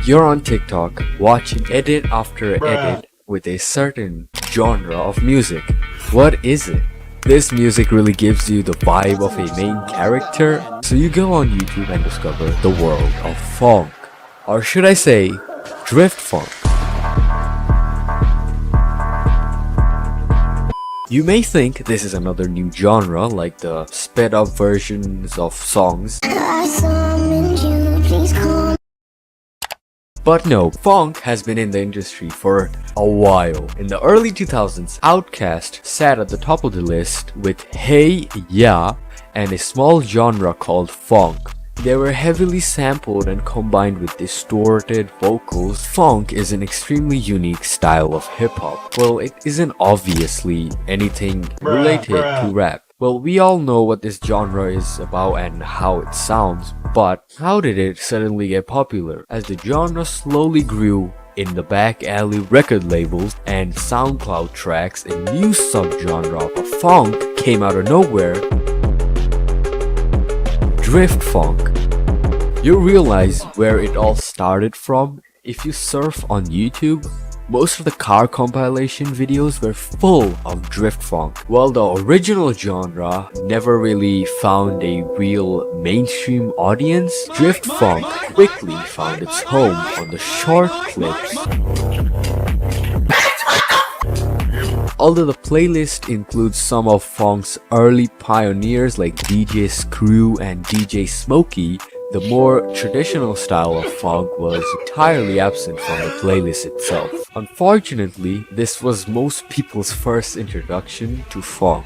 You're on TikTok watching edit after edit with a certain genre of music. What is it? This music really gives you the vibe of a main character, so you go on YouTube and discover the world of Phonk. Or should I say, drift funk. You may think this is another new genre like the sped up versions of songs. But no, Phonk has been in the industry for a while. In the early 2000s, Outkast sat at the top of the list with Hey Ya and a small genre called Phonk. They were heavily sampled and combined with distorted vocals. Phonk is an extremely unique style of hip-hop. Well, it isn't obviously anything related to rap. Well, we all know what this genre is about and how it sounds, but how did it suddenly get popular? As the genre slowly grew in the back alley record labels and SoundCloud tracks, a new subgenre of Phonk came out of nowhere. Drift funk. You'll realize where it all started from if you surf on YouTube. Most of the car compilation videos were full of drift funk. While the original genre never really found a real mainstream audience, drift funk quickly found its home on the short clips. Although the playlist includes some of Phonk's early pioneers like DJ Screw and DJ Smokey, the more traditional style of Phonk was entirely absent from the playlist itself. Unfortunately, this was most people's first introduction to Phonk.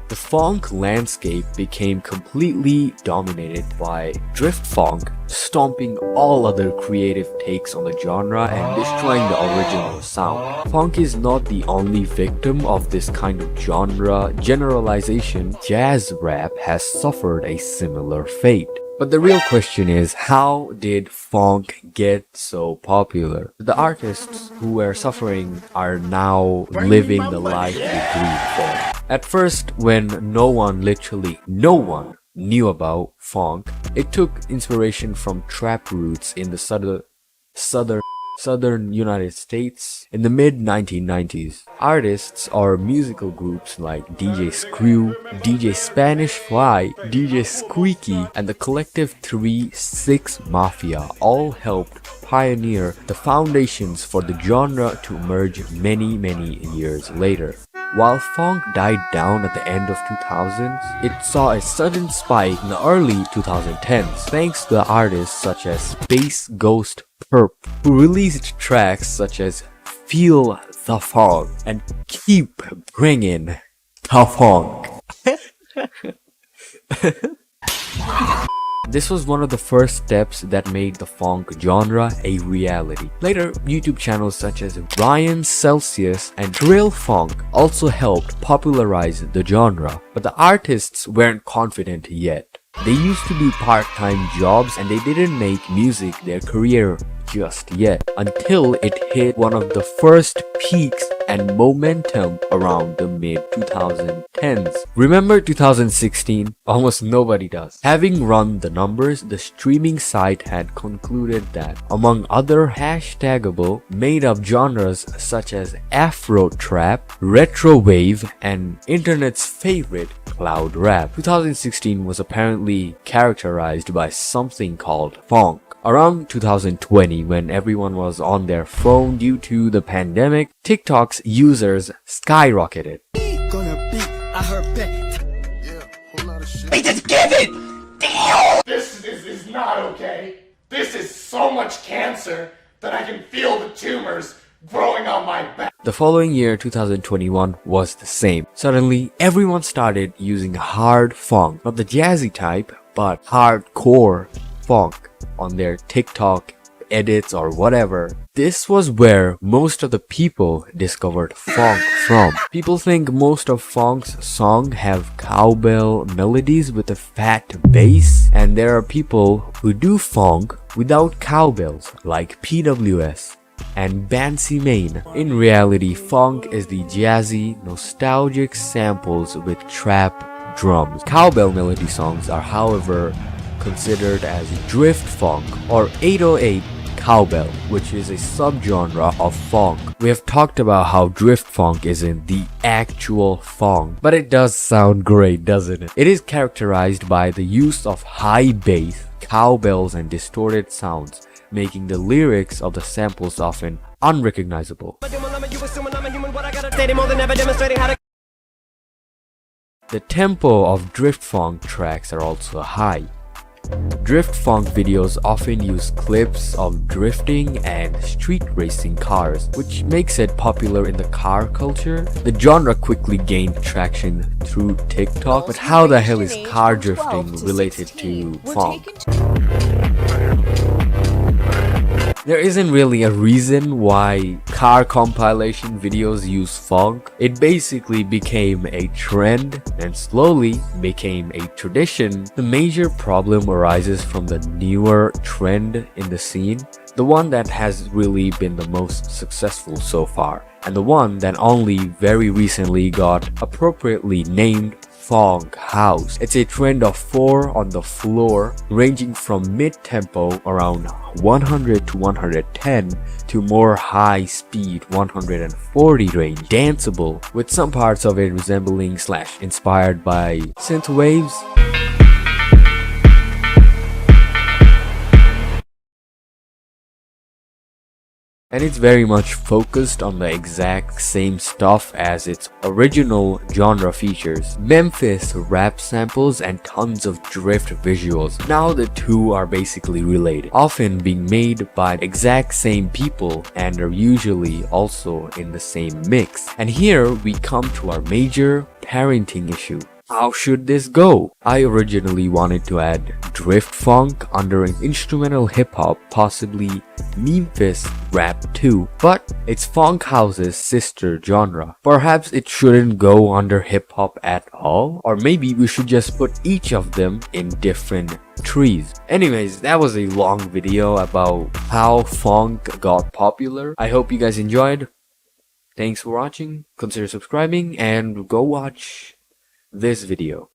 The Phonk landscape became completely dominated by drift funk, stomping all other creative takes on the genre and destroying the original sound. Phonk is not the only victim of this kind of genre generalization. Jazz rap has suffered a similar fate. But the real question is, how did Phonk get so popular? The artists who were suffering are now living the life they dreamed for. At first, when literally no one knew about Phonk, it took inspiration from trap roots in the southern United States in the mid-1990s. Artists or musical groups like DJ Screw, DJ Spanish Fly, DJ Squeaky, and the collective 3-6 Mafia all helped pioneer the foundations for the genre to emerge many years later. While Phonk died down at the end of 2000s, it saw a sudden spike in the early 2010s thanks to the artists such as Space Ghost Perp, who released tracks such as Feel the Phonk and Keep Bringing the Phonk. This was one of the first steps that made the Phonk genre a reality. Later, YouTube channels such as Ryan Celsius and Drill Phonk also helped popularize the genre, but the artists weren't confident yet. They used to do part-time jobs and they didn't make music their career just yet until it hit one of the first peaks and momentum around the mid-2010s. Remember 2016? Almost nobody does. Having run the numbers, the streaming site had concluded that among other hashtagable made-up genres such as Afro Trap, Retro Wave, and internet's favorite cloud rap, 2016 was apparently characterized by something called Phonk. Around 2020, when everyone was on their phone due to the pandemic, TikTok's users skyrocketed. They just give it! Damn! This is not okay. This is so much cancer that I can feel the tumors growing on my back. The following year, 2021, was the same. Suddenly, everyone started using hard Phonk, not the jazzy type, but hardcore Phonk on their TikTok edits or whatever. This was where most of the people discovered Phonk from. People think most of Phonk's songs have cowbell melodies with a fat bass, and there are people who do Phonk without cowbells like PWS and Bansi Main. In reality, Phonk is the jazzy, nostalgic samples with trap drums. Cowbell melody songs are, however, considered as drift funk or 808 cowbell, which is a subgenre of funk. We have talked about how drift funk isn't the actual funk, but it does sound great, doesn't it? It is characterized by the use of high bass, cowbells, and distorted sounds, making the lyrics of the samples often unrecognizable. The tempo of drift funk tracks are also high. Drift funk videos often use clips of drifting and street racing cars, which makes it popular in the car culture. The genre quickly gained traction through TikTok, but how the hell is car drifting related to funk? There isn't really a reason why car compilation videos use funk. It basically became a trend and slowly became a tradition. The major problem arises from the newer trend in the scene, the one that has really been the most successful so far, and the one that only very recently got appropriately named Phonk house. It's a trend of 4 on the floor, ranging from mid-tempo around 100 to 110 to more high-speed 140 range, danceable, with some parts of it resembling / inspired by synth waves. And it's very much focused on the exact same stuff as its original genre features: Memphis rap samples and tons of drift visuals. Now the two are basically related, often being made by the exact same people and are usually also in the same mix. And here we come to our major parenting issue. How should this go? I originally wanted to add drift funk under an instrumental hip hop, possibly Memphis rap too, but it's Phonk house's sister genre. Perhaps it shouldn't go under hip hop at all, or maybe we should just put each of them in different trees. Anyways, that was a long video about how Phonk got popular. I hope you guys enjoyed. Thanks for watching. Consider subscribing and go watch this video.